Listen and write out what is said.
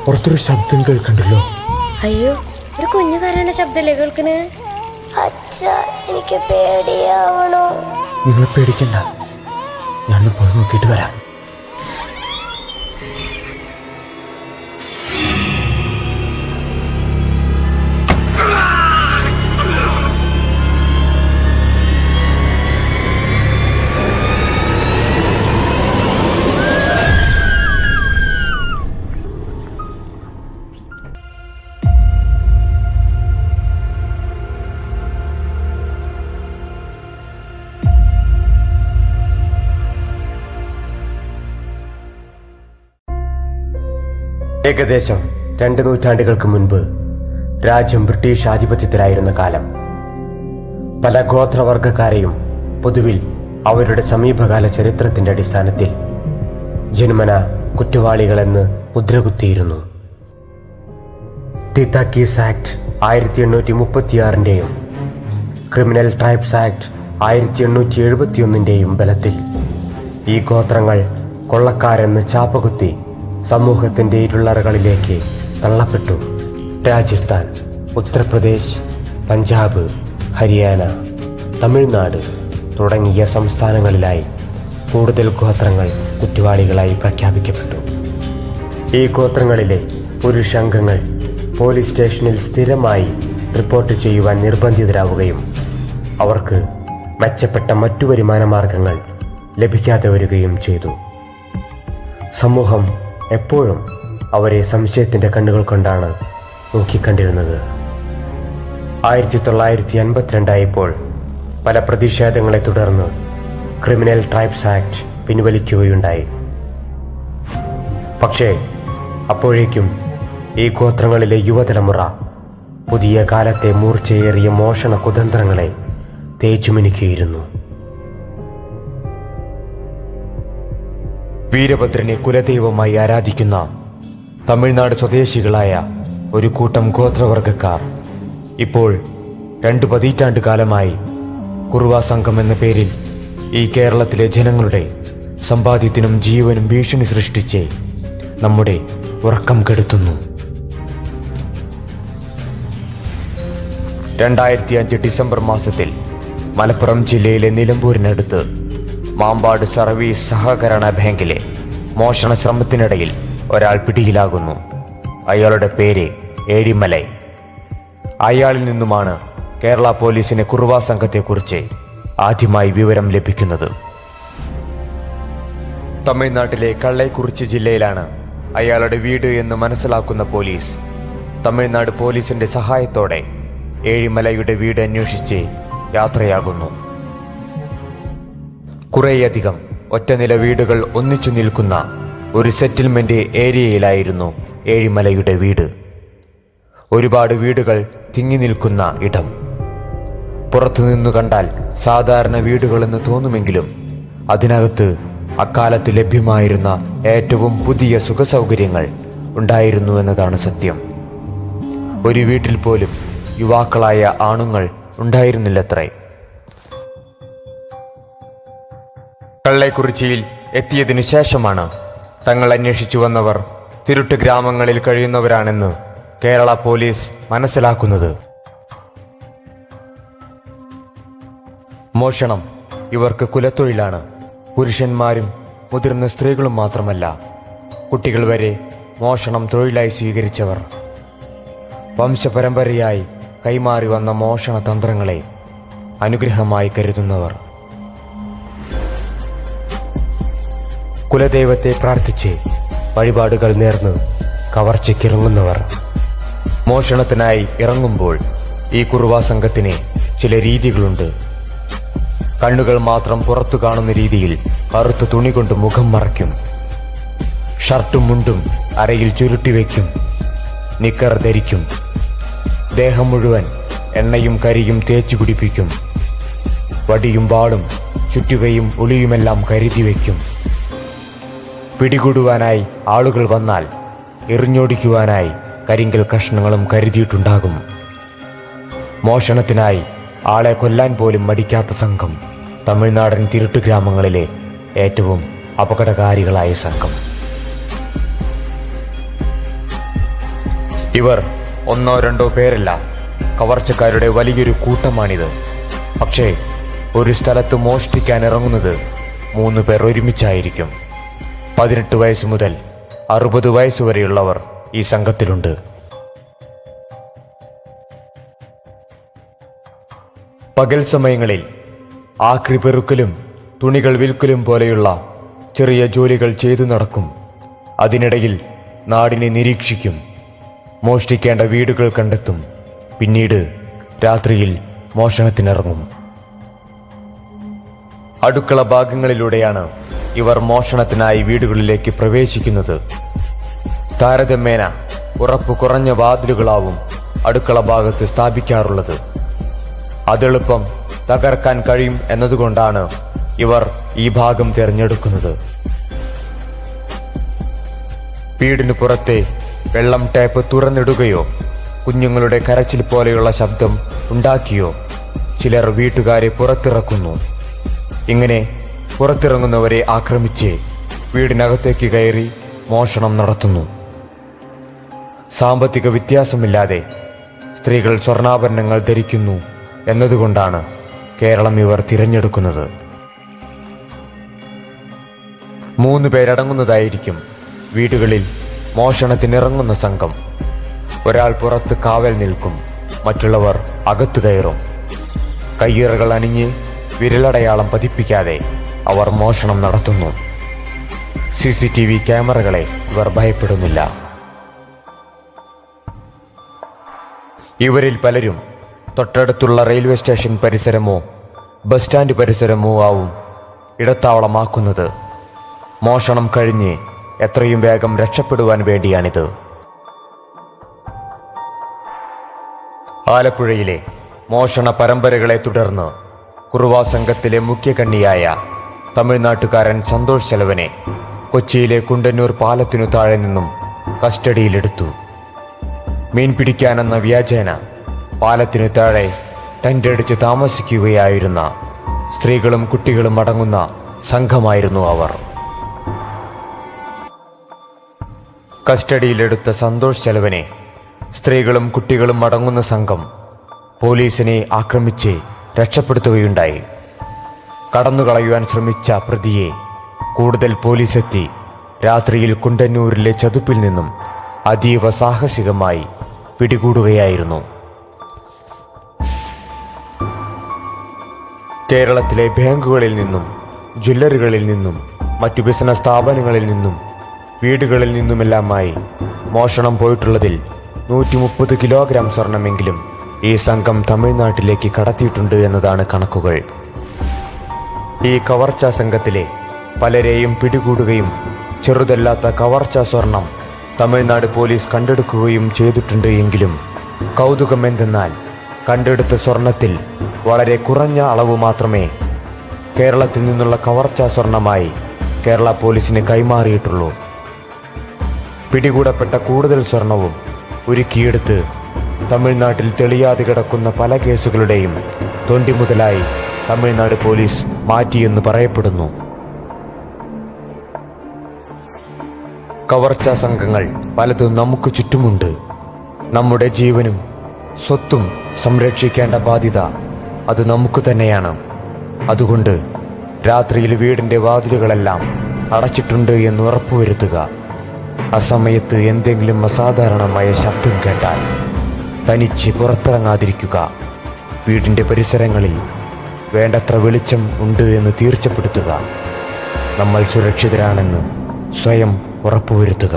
പുറത്തൊരു ശബ്ദം കേൾക്കണ്ടല്ലോ. അയ്യോ, ഒരു കുഞ്ഞു കരയുടെ ശബ്ദല്ലേ കേൾക്കണേ? അച്ഛാ, എനിക്ക് പേടിയാവണോ? നിങ്ങൾ പേടിക്കണ്ട, ഞാൻ പോയി നോക്കിയിട്ട് വരാം. ഏകദേശം 2 നൂറ്റാണ്ടുകൾക്ക് മുൻപ് രാജ്യം ബ്രിട്ടീഷ് ആധിപത്യത്തിലായിരുന്ന കാലം. പല ഗോത്രവർഗക്കാരെയും പൊതുവിൽ അവരുടെ സമീപകാല ചരിത്രത്തിന്റെ അടിസ്ഥാനത്തിൽ ജന്മന കുറ്റവാളികളെന്ന് മുദ്രകുത്തിയിരുന്നു. ദി തക്കീസ് ആക്ട് 1836-ന്റെയും ക്രിമിനൽ ട്രൈബ്സ് ആക്ട് 1871-ന്റെയും ബലത്തിൽ ഈ ഗോത്രങ്ങൾ കൊള്ളക്കാരെന്ന് ചാപ്പകുത്തി സമൂഹത്തിന്റെ ഇരുളറകളിലേക്ക് തള്ളപ്പെട്ടു. രാജസ്ഥാൻ, ഉത്തർപ്രദേശ്, പഞ്ചാബ്, ഹരിയാന, തമിഴ്നാട് തുടങ്ങിയ സംസ്ഥാനങ്ങളിലായി കൂടുതൽ ഗോത്രങ്ങൾ കുറ്റവാളികളായി പ്രഖ്യാപിക്കപ്പെട്ടു. ഈ ഗോത്രങ്ങളിലെ പുരുഷാംഗങ്ങൾ പോലീസ് സ്റ്റേഷനിൽ സ്ഥിരമായി റിപ്പോർട്ട് ചെയ്യുവാൻ നിർബന്ധിതരാവുകയും അവർക്ക് മെച്ചപ്പെട്ട മറ്റു വരുമാന മാർഗങ്ങൾ ലഭിക്കാതെ വരികയും ചെയ്തു. സമൂഹം എപ്പോഴും അവരെ സംശയത്തിന്റെ കണ്ണുകൾ കൊണ്ടാണ് നോക്കിക്കണ്ടിരുന്നത്. 1952 ആയപ്പോൾ പല പ്രതിഷേധങ്ങളെ തുടർന്ന് ക്രിമിനൽ ട്രൈബ്സ് ആക്ട് പിൻവലിക്കുകയുണ്ടായി. പക്ഷേ അപ്പോഴേക്കും ഈ ഗോത്രങ്ങളിലെ യുവതലമുറ പുതിയ കാലത്തെ മൂർച്ചയേറിയ മോഷണ കുതന്ത്രങ്ങളെ തേച്ചുമിനുക്കിയിരുന്നു. വീരഭദ്രനെ കുലദൈവമായി ആരാധിക്കുന്ന തമിഴ്നാട് സ്വദേശികളായ ഒരു കൂട്ടം ഗോത്രവർഗക്കാർ ഇപ്പോൾ 2 പതിറ്റാണ്ട് കാലമായി കുറുവ സംഘം എന്ന പേരിൽ ഈ കേരളത്തിലെ ജനങ്ങളുടെ സമ്പാദ്യത്തിനും ജീവനും ഭീഷണി സൃഷ്ടിച്ച് നമ്മുടെ ഉറക്കം കെടുത്തുന്നു. 2005 ഡിസംബർ മാസത്തിൽ മലപ്പുറം ജില്ലയിലെ നിലമ്പൂരിനടുത്ത് മാമ്പാട് സർവീസ് സഹകരണ ബാങ്കിലെ മോഷണ ശ്രമത്തിനിടയിൽ ഒരാൾ പിടിയിലാകുന്നു. അയാളുടെ പേര് ഏഴിമലൈ. അയാളിൽ നിന്നുമാണ് കേരള പോലീസിന് കുറുവ സംഘത്തെക്കുറിച്ച് ആദ്യമായി വിവരം ലഭിക്കുന്നത്. തമിഴ്നാട്ടിലെ കള്ളൈക്കുറിച്ചി ജില്ലയിലാണ് അയാളുടെ വീട് എന്ന് മനസ്സിലാക്കുന്ന പോലീസ് തമിഴ്നാട് പോലീസിന്റെ സഹായത്തോടെ ഏഴിമലയുടെ വീട് അന്വേഷിച്ച് യാത്രയാകുന്നു. കുറേയധികം ഒറ്റനില വീടുകൾ ഒന്നിച്ചു നിൽക്കുന്ന ഒരു സെറ്റിൽമെന്റ് ഏരിയയിലായിരുന്നു ഏഴിമലയുടെ വീട്. ഒരുപാട് വീടുകൾ തിങ്ങി നിൽക്കുന്ന ഇടം. പുറത്തുനിന്നു കണ്ടാൽ സാധാരണ വീടുകളെന്ന് തോന്നുമെങ്കിലും അതിനകത്ത് അക്കാലത്ത് ലഭ്യമായിരുന്ന ഏറ്റവും പുതിയ സുഖസൗകര്യങ്ങൾ ഉണ്ടായിരുന്നു എന്നതാണ് സത്യം. ഒരു വീട്ടിൽ പോലും യുവാക്കളായ ആണുങ്ങൾ ഉണ്ടായിരുന്നില്ലത്രേ. കള്ളൈക്കുറിച്ചിയിൽ എത്തിയതിനു ശേഷമാണ് തങ്ങൾ അന്വേഷിച്ചു വന്നവർ തിരുട്ട് ഗ്രാമങ്ങളിൽ കഴിയുന്നവരാണെന്ന് കേരള പോലീസ് മനസ്സിലാക്കുന്നത്. മോഷണം ഇവർക്ക് കുലത്തൊഴിലാണ്. പുരുഷന്മാരും മുതിർന്ന സ്ത്രീകളും മാത്രമല്ല, കുട്ടികൾ വരെ മോഷണം തൊഴിലായി സ്വീകരിച്ചവർ. വംശപരമ്പരയായി കൈമാറി വന്ന മോഷണ തന്ത്രങ്ങളെ അനുഗ്രഹമായി കരുതുന്നവർ. കുലദൈവത്തെ പ്രാർത്ഥിച്ച് വഴിപാടുകൾ നേർന്ന് കവർച്ചയ്ക്കിറങ്ങുന്നവർ. മോഷണത്തിനായി ഇറങ്ങുമ്പോൾ ഈ കുറുവ സംഘത്തിന് ചില രീതികളുണ്ട്. കണ്ണുകൾ മാത്രം പുറത്തു കാണുന്ന രീതിയിൽ കറുത്ത തുണി കൊണ്ട് മുഖം മറയ്ക്കും. ഷർട്ടും മുണ്ടും അരയിൽ ചുരുട്ടിവെക്കും. നിക്കർ ധരിക്കും. ദേഹം മുഴുവൻ എണ്ണയും കരിയും തേച്ചു പിടിപ്പിക്കും. വടിയും വാളും ചുറ്റുകയും ഉളിയുമെല്ലാം കരുതി വയ്ക്കും. പിടികൂടുവാനായി ആളുകൾ വന്നാൽ എറിഞ്ഞോടിക്കുവാനായി കരിങ്കൽ കഷ്ണങ്ങളും കരുതിയിട്ടുണ്ടാകും. മോഷണത്തിനായി ആളെ കൊല്ലാൻ പോലും മടിക്കാത്ത സംഘം തമിഴ്നാടൻ തിരുട്ട് ഗ്രാമങ്ങളിലെ ഏറ്റവും അപകടകാരികളായ സംഘം. ഇവർ ഒന്നോ രണ്ടോ പേരല്ല, കവർച്ചക്കാരുടെ വലിയൊരു കൂട്ടമാണിത്. പക്ഷേ ഒരു സ്ഥലത്ത് മോഷ്ടിക്കാൻ ഇറങ്ങുന്നത് 3 പേർ ഒരുമിച്ചായിരിക്കും. 18 വയസ്സ് മുതൽ 60 വയസ്സ് വരെയുള്ളവർ ഈ സംഘത്തിലുണ്ട്. പകൽ സമയങ്ങളിൽ ആക്രി പെറുക്കലും തുണികൾ വിൽക്കലും പോലെയുള്ള ചെറിയ ജോലികൾ ചെയ്തു നടക്കും. അതിനിടയിൽ നാടിനെ നിരീക്ഷിക്കും, മോഷ്ടിക്കേണ്ട വീടുകൾ കണ്ടെത്തും. പിന്നീട് രാത്രിയിൽ മോഷണത്തിനിറങ്ങും. അടുക്കള ഭാഗങ്ങളിലൂടെയാണ് ഇവർ മോഷണത്തിനായി വീടുകളിലേക്ക് പ്രവേശിക്കുന്നത്. താരതമ്യേന ഉറപ്പ് കുറഞ്ഞ വാതിലുകളാവും അടുക്കള ഭാഗത്ത് സ്ഥാപിക്കാറുള്ളത്. അതെളുപ്പം തകർക്കാൻ കഴിയും എന്നതുകൊണ്ടാണ് ഇവർ ഈ ഭാഗം തിരഞ്ഞെടുക്കുന്നത്. വീടിന് പുറത്തെ വെള്ളം ടാപ്പ് തുറന്നിടുകയോ കുഞ്ഞുങ്ങളുടെ കരച്ചിൽ പോലെയുള്ള ശബ്ദം ഉണ്ടാക്കിയോ ചിലർ വീട്ടുകാരെ പുറത്തിറക്കുന്നു. ഇങ്ങനെ പുറത്തിറങ്ങുന്നവരെ ആക്രമിച്ച് വീടിനകത്തേക്ക് കയറി മോഷണം നടത്തുന്നു. സാമ്പത്തിക വ്യത്യാസമില്ലാതെ സ്ത്രീകൾ സ്വർണ്ണാഭരണങ്ങൾ ധരിക്കുന്നു എന്നതുകൊണ്ടാണ് കേരളം ഇവർ തിരഞ്ഞെടുക്കുന്നത്. 3 പേരടങ്ങുന്നതായിരിക്കും വീടുകളിൽ മോഷണത്തിനിറങ്ങുന്ന സംഘം. ഒരാൾ പുറത്ത് കാവൽ നിൽക്കും, മറ്റുള്ളവർ അകത്തു കയറും. കയ്യുറകൾ അണിഞ്ഞ് വിരലടയാളം പതിപ്പിക്കാതെ അവർ മോഷണം നടത്തുന്നു. CCTV ക്യാമറകളെ ഇവർ ഭയപ്പെടുന്നില്ല. ഇവരിൽ പലരും തൊട്ടടുത്തുള്ള റെയിൽവേ സ്റ്റേഷൻ പരിസരമോ ബസ് സ്റ്റാൻഡ് പരിസരമോ ആവും ഇടത്താവളമാക്കുന്നത്. മോഷണം കഴിഞ്ഞ് എത്രയും വേഗം രക്ഷപ്പെടുവാൻ വേണ്ടിയാണിത്. ആലപ്പുഴയിലെ മോഷണ പരമ്പരകളെ തുടർന്ന് കുറുവാ സംഘത്തിലെ മുഖ്യകണ്ണിയായ തമിഴ്നാട്ടുകാരൻ സന്തോഷ് ചെലവനെ കൊച്ചിയിലെ കുണ്ടന്നൂർ പാലത്തിനു താഴെ നിന്നും കസ്റ്റഡിയിലെടുത്തു. മീൻ പിടിക്കാനെന്ന വ്യാജേന പാലത്തിനു താഴെ ടെന്റടിച്ച് താമസിക്കുകയായിരുന്ന സ്ത്രീകളും കുട്ടികളും അടങ്ങുന്ന സംഘമായിരുന്നു അവർ. കസ്റ്റഡിയിലെടുത്ത സന്തോഷ് ചെലവനെ സ്ത്രീകളും കുട്ടികളും അടങ്ങുന്ന സംഘം പോലീസിനെ ആക്രമിച്ച് രക്ഷപ്പെടുത്തുകയുണ്ടായി. കടന്നുകളയുവാൻ ശ്രമിച്ച പ്രതിയെ കൂടുതൽ പോലീസെത്തി രാത്രിയിൽ കുണ്ടന്നൂരിലെ ചതുപ്പിൽ നിന്നും അതീവ സാഹസികമായി പിടികൂടുകയായിരുന്നു. കേരളത്തിലെ ബാങ്കുകളിൽ നിന്നും ജ്വല്ലറികളിൽ നിന്നും മറ്റു ബിസിനസ് സ്ഥാപനങ്ങളിൽ നിന്നും വീടുകളിൽ നിന്നുമെല്ലാമായി മോഷണം പോയിട്ടുള്ളതിൽ 130 കിലോഗ്രാം സ്വർണമെങ്കിലും ഈ സംഘം തമിഴ്നാട്ടിലേക്ക് കടത്തിയിട്ടുണ്ട് എന്നതാണ് കണക്കുകൾ. ഈ കവർച്ചാ സംഘത്തിലെ പലരെയും പിടികൂടുകയും ചെറുതല്ലാത്ത കവർച്ചാ സ്വർണം തമിഴ്നാട് പോലീസ് കണ്ടെടുക്കുകയും ചെയ്തിട്ടുണ്ട്. എങ്കിലും കൗതുകമെന്തെന്നാൽ കണ്ടെടുത്ത സ്വർണത്തിൽ വളരെ കുറഞ്ഞ അളവ് മാത്രമേ കേരളത്തിൽ നിന്നുള്ള കവർച്ചാ സ്വർണമായി കേരള പോലീസിന് കൈമാറിയിട്ടുള്ളൂ. പിടികൂടപ്പെട്ട കൂടുതൽ സ്വർണവും ഉരുക്കിയെടുത്ത് തമിഴ്നാട്ടിൽ തെളിയാതെ കിടക്കുന്ന പല കേസുകളുടെയും തൊണ്ടി മുതലായി തമിഴ്നാട് പോലീസ് മാറ്റിയെന്ന് പറയപ്പെടുന്നു. കവർച്ചാ സംഘങ്ങൾ പലതും നമുക്ക് ചുറ്റുമുണ്ട്. നമ്മുടെ ജീവനും സ്വത്തും സംരക്ഷിക്കേണ്ട ബാധ്യത അത് നമുക്ക് തന്നെയാണ്. അതുകൊണ്ട് രാത്രിയിൽ വീടിൻ്റെ വാതിലുകളെല്ലാം അടച്ചിട്ടുണ്ട് എന്ന് ഉറപ്പുവരുത്തുക. അസമയത്ത് എന്തെങ്കിലും അസാധാരണമായ ശബ്ദം കേട്ടാൽ തനിച്ച് പുറത്തിറങ്ങാതിരിക്കുക. വീടിൻ്റെ പരിസരങ്ങളിൽ വേണ്ടത്ര വെളിച്ചം ഉണ്ട് എന്ന് തീർച്ചപ്പെടുത്തുക. നമ്മൾ സുരക്ഷിതരാണെന്ന് സ്വയം ഉറപ്പുവരുത്തുക.